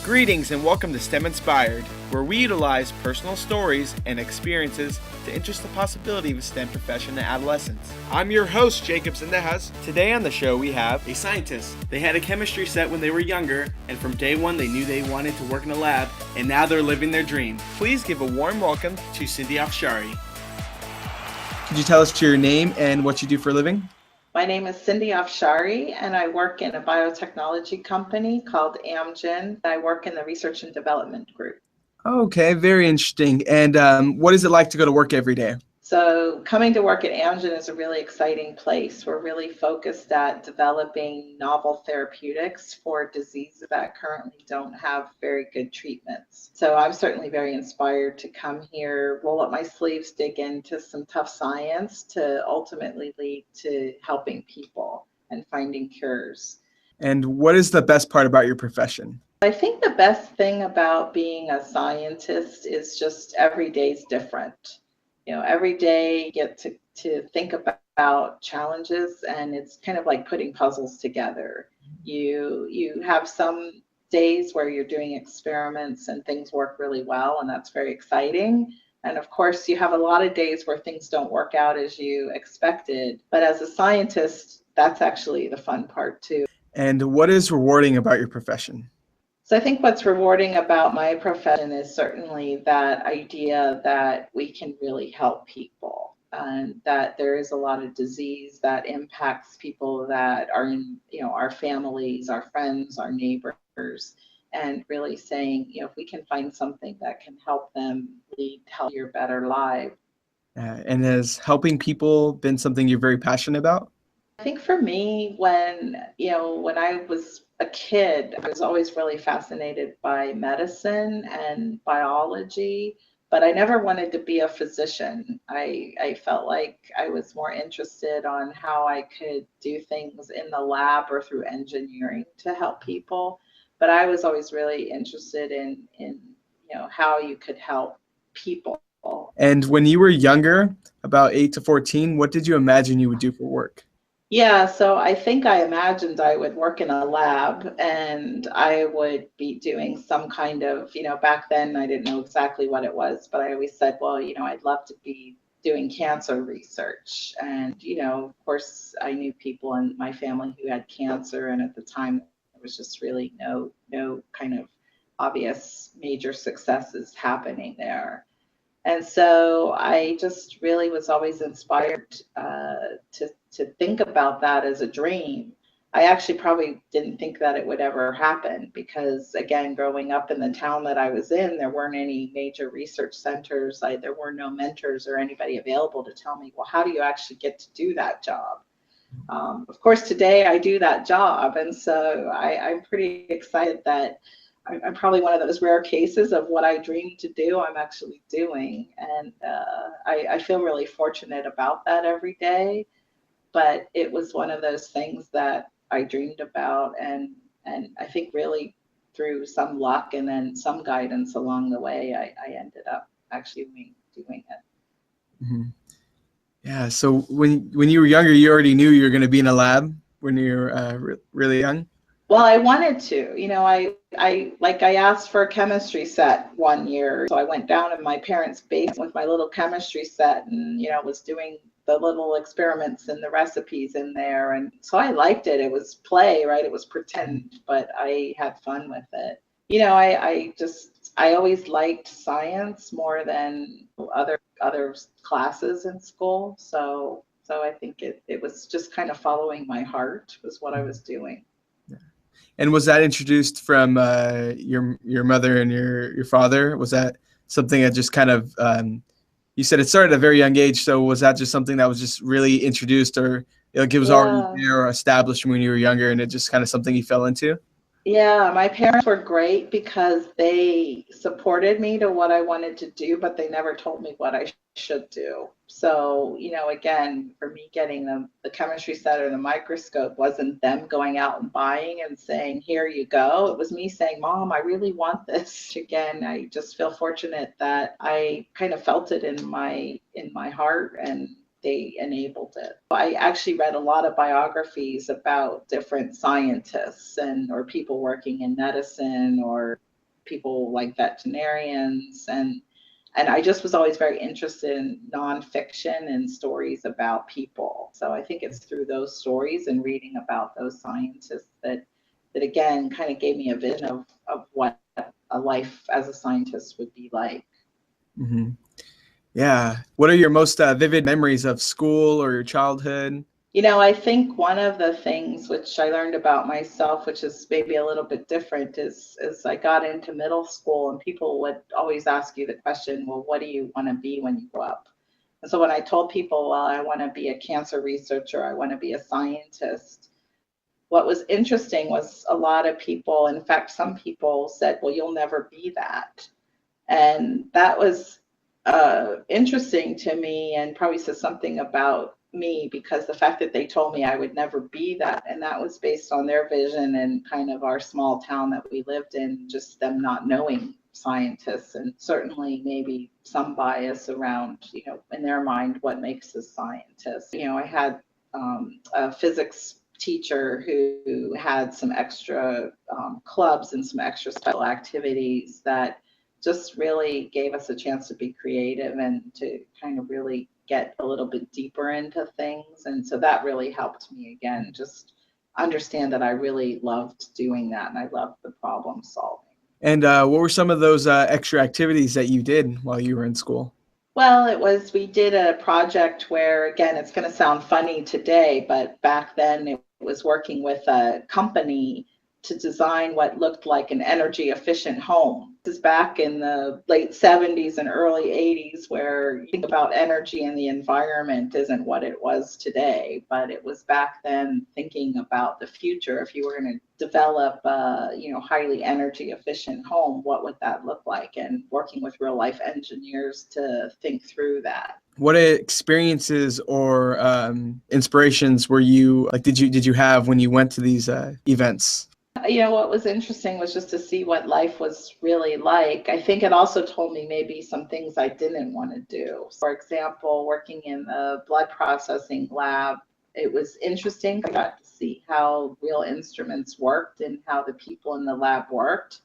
Greetings and welcome to STEM Inspired, where we utilize personal stories and experiences to interest the possibility of a STEM profession in adolescence. I'm your host, Jacob Zendejas. Today on the show we have a scientist. They had a chemistry set when they were younger, and from day one they knew they wanted to work in a lab, and now they're living their dream. Please give a warm welcome to Cindy Afshari. Could you tell us your name and what you do for a living? My name is Cindy Afshari, and I work in a biotechnology company called Amgen. I work in the research and development group. Okay, very interesting. And what is it like to go to work every day? So coming to work at Amgen is a really exciting place. We're really focused at developing novel therapeutics for diseases that currently don't have very good treatments. So I'm certainly very inspired to come here, roll up my sleeves, dig into some tough science to ultimately lead to helping people and finding cures. And what is the best part about your profession? I think the best thing about being a scientist is just every day's different. Every day you get to think about challenges, and it's kind of like putting puzzles together. You have some days where you're doing experiments and things work really well, and that's very exciting. And of course, you have a lot of days where things don't work out as you expected. But as a scientist, that's actually the fun part too. And what is rewarding about your profession? So I think what's rewarding about my profession is certainly that idea that we can really help people, and that there is a lot of disease that impacts people that are in, our families, our friends, our neighbors, and really saying, if we can find something that can help them lead healthier, better lives. And has helping people been something you're very passionate about? I think for me, when I was a kid, I was always really fascinated by medicine and biology, but I never wanted to be a physician. I felt like I was more interested on how I could do things in the lab or through engineering to help people. But I was always really interested in how you could help people. And when you were younger, about 8 to 14, what did you imagine you would do for work? Yeah, so I think I imagined I would work in a lab and I would be doing some kind of, back then I didn't know exactly what it was, but I always said, well, I'd love to be doing cancer research. And, of course, I knew people in my family who had cancer, and at the time there was just really no kind of obvious major successes happening there. And so I just really was always inspired to think about that as a dream. I actually probably didn't think that it would ever happen because, again, growing up in the town that I was in, there weren't any major research centers. There were no mentors or anybody available to tell me, well, how do you actually get to do that job? Of course, today I do that job. And so I'm pretty excited that I'm probably one of those rare cases of what I dreamed to do, I'm actually doing. And I feel really fortunate about that every day. But it was one of those things that I dreamed about. And I think really through some luck and then some guidance along the way, I ended up actually doing it. Mm-hmm. Yeah, so when you were younger, you already knew you were going to be in a lab when you were really young? Well, I wanted to, I asked for a chemistry set one year. So I went down in my parents' basement with my little chemistry set and, was doing the little experiments and the recipes in there. And so I liked it. It was play, right? It was pretend, but I had fun with it. I always liked science more than other classes in school. So I think it was just kind of following my heart was what I was doing. And was that introduced from your mother and your father? Was that something that just kind of, you said it started at a very young age, so was that just something that was just really introduced, or it was already there or established when you were younger and it just kind of something you fell into? Yeah, my parents were great because they supported me to what I wanted to do, but they never told me what I should do. So, again, for me getting the chemistry set or the microscope wasn't them going out and buying and saying, here you go. It was me saying, Mom, I really want this. Again, I just feel fortunate that I kind of felt it in my heart, and they enabled it. I actually read a lot of biographies about different scientists or people working in medicine or people like veterinarians, and I just was always very interested in nonfiction and stories about people. So I think it's through those stories and reading about those scientists that again kind of gave me a vision of what a life as a scientist would be like. Mm-hmm. Yeah. What are your most vivid memories of school or your childhood? I think one of the things which I learned about myself, which is maybe a little bit different, is I got into middle school and people would always ask you the question, well, what do you want to be when you grow up? And so when I told people, well, I want to be a cancer researcher, I want to be a scientist, what was interesting was a lot of people, in fact, some people said, well, you'll never be that. And that was interesting to me and probably says something about me, because the fact that they told me I would never be that, and that was based on their vision and kind of our small town that we lived in, just them not knowing scientists, and certainly maybe some bias around, in their mind, what makes a scientist. I had a physics teacher who had some extra clubs and some extra special activities that just really gave us a chance to be creative and to kind of really get a little bit deeper into things. And so that really helped me, again, just understand that I really loved doing that and I loved the problem solving. And what were some of those extra activities that you did while you were in school? Well, we did a project where, again, it's going to sound funny today, but back then it was working with a company to design what looked like an energy efficient home. This is back in the late 70s and early 80s, where you think about energy and the environment isn't what it was today, but it was back then thinking about the future. If you were going to develop a highly energy efficient home, what would that look like? And working with real life engineers to think through that. What experiences or inspirations were you like? Did you have when you went to these events? What was interesting was just to see what life was really like. I think it also told me maybe some things I didn't want to do. For example, working in the blood processing lab, it was interesting. I got to see how real instruments worked and how the people in the lab worked.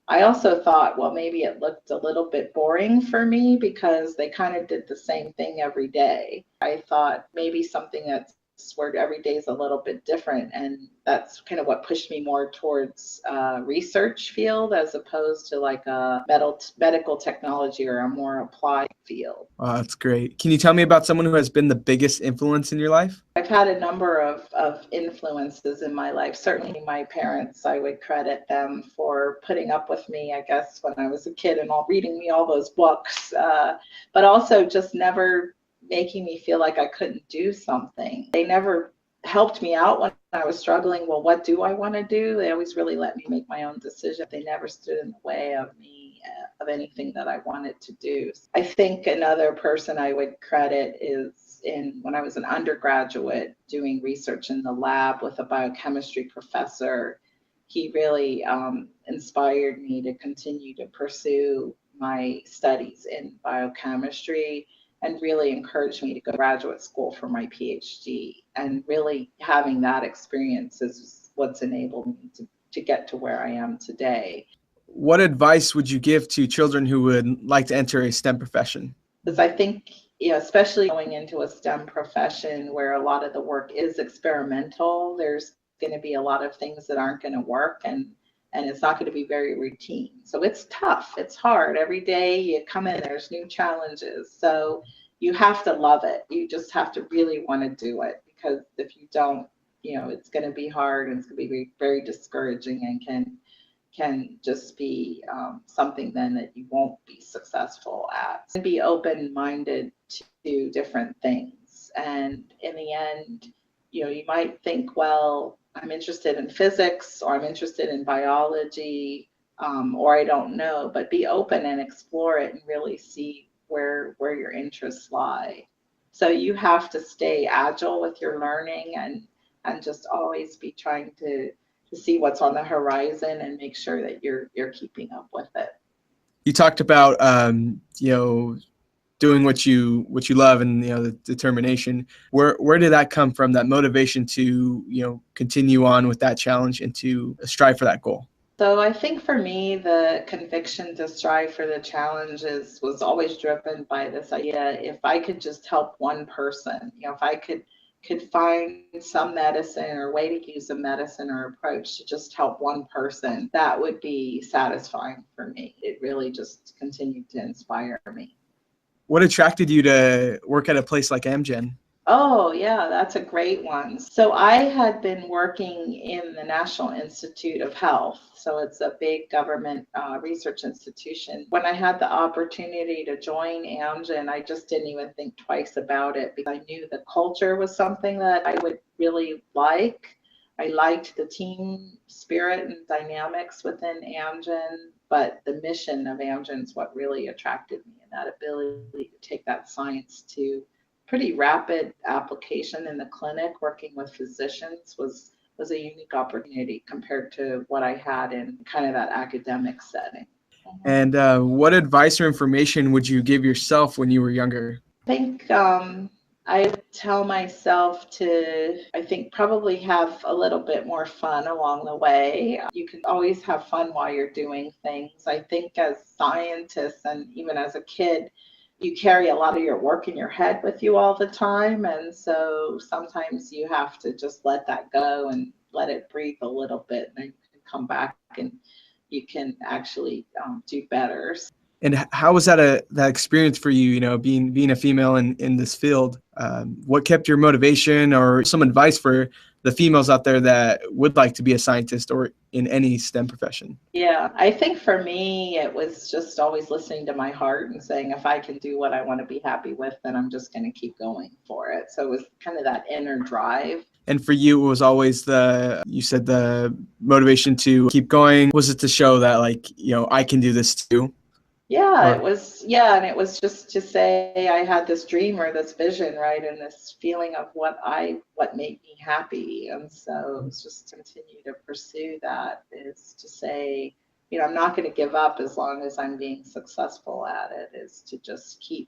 I also thought, well, maybe it looked a little bit boring for me because they kind of did the same thing every day. I thought maybe something that's where every day is a little bit different, and that's kind of what pushed me more towards research field as opposed to like a medical technology or a more applied field. Wow, that's great. Can you tell me about someone who has been the biggest influence in your life? I've had a number of influences in my life. Certainly my parents, I would credit them for putting up with me, I guess, when I was a kid and reading me all those books, but also just never making me feel like I couldn't do something. They never helped me out when I was struggling. Well, what do I want to do? They always really let me make my own decision. They never stood in the way of me, of anything that I wanted to do. I think another person I would credit is when I was an undergraduate doing research in the lab with a biochemistry professor. He really inspired me to continue to pursue my studies in biochemistry, and really encouraged me to go to graduate school for my PhD. And really having that experience is what's enabled me to get to where I am today. What advice would you give to children who would like to enter a STEM profession? Because I think, especially going into a STEM profession where a lot of the work is experimental, there's going to be a lot of things that aren't going to work, and it's not going to be very routine. So it's tough. It's hard. Every day you come in, there's new challenges. So you have to love it. You just have to really want to do it, because if you don't, it's going to be hard, and it's going to be very discouraging, and can just be something then that you won't be successful at. And be open-minded to different things. And in the end, you might think, well, I'm interested in physics, or I'm interested in biology, or I don't know, but be open and explore it and really see where your interests lie. So you have to stay agile with your learning, and just always be trying to see what's on the horizon and make sure that you're keeping up with it. You talked about doing what you love, and the determination. Where did that come from, that motivation to continue on with that challenge and to strive for that goal? So I think for me, the conviction to strive for the challenges was always driven by this idea, if I could just help one person, if I could find some medicine or way to use a medicine or approach to just help one person, that would be satisfying for me. It really just continued to inspire me. What attracted you to work at a place like Amgen? Oh, yeah, that's a great one. So I had been working in the National Institute of Health. So it's a big government research institution. When I had the opportunity to join Amgen, I just didn't even think twice about it because I knew the culture was something that I would really like. I liked the team spirit and dynamics within Amgen, but the mission of Amgen is what really attracted me, and that ability to take that science to pretty rapid application in the clinic working with physicians was a unique opportunity compared to what I had in kind of that academic setting. And what advice or information would you give yourself when you were younger? I think I tell myself to, I think, probably have a little bit more fun along the way. You can always have fun while you're doing things. I think as scientists and even as a kid, you carry a lot of your work in your head with you all the time. And so sometimes you have to just let that go and let it breathe a little bit, and then you can come back and you can actually do better. And how was that experience for you? Being a female in this field. What kept your motivation, or some advice for the females out there that would like to be a scientist or in any STEM profession? Yeah, I think for me, it was just always listening to my heart and saying, if I can do what I want to be happy with, then I'm just going to keep going for it. So it was kind of that inner drive. And for you, it was always you said the motivation to keep going. Was it to show that, I can do this too? Yeah, it was, yeah, and it was just to say I had this dream or this vision, right, and this feeling of what made me happy. And so it was just to continue to pursue that, is to say, I'm not going to give up as long as I'm being successful at it, is to just keep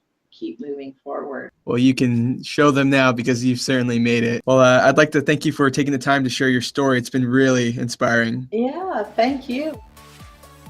moving forward. Well, you can show them now because you've certainly made it. Well, I'd like to thank you for taking the time to share your story. It's been really inspiring. Yeah, thank you.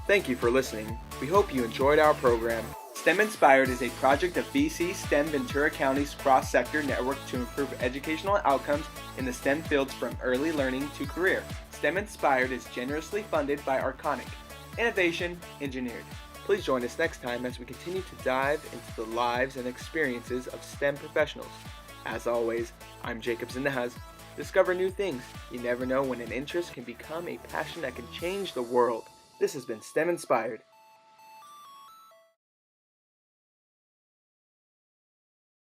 Thank you for listening. We hope you enjoyed our program. STEM Inspired is a project of BC STEM Ventura County's cross-sector network to improve educational outcomes in the STEM fields from early learning to career. STEM Inspired is generously funded by Arconic. Innovation engineered. Please join us next time as we continue to dive into the lives and experiences of STEM professionals. As always, I'm Jacobs in the House. Discover new things. You never know when an interest can become a passion that can change the world. This has been STEM Inspired.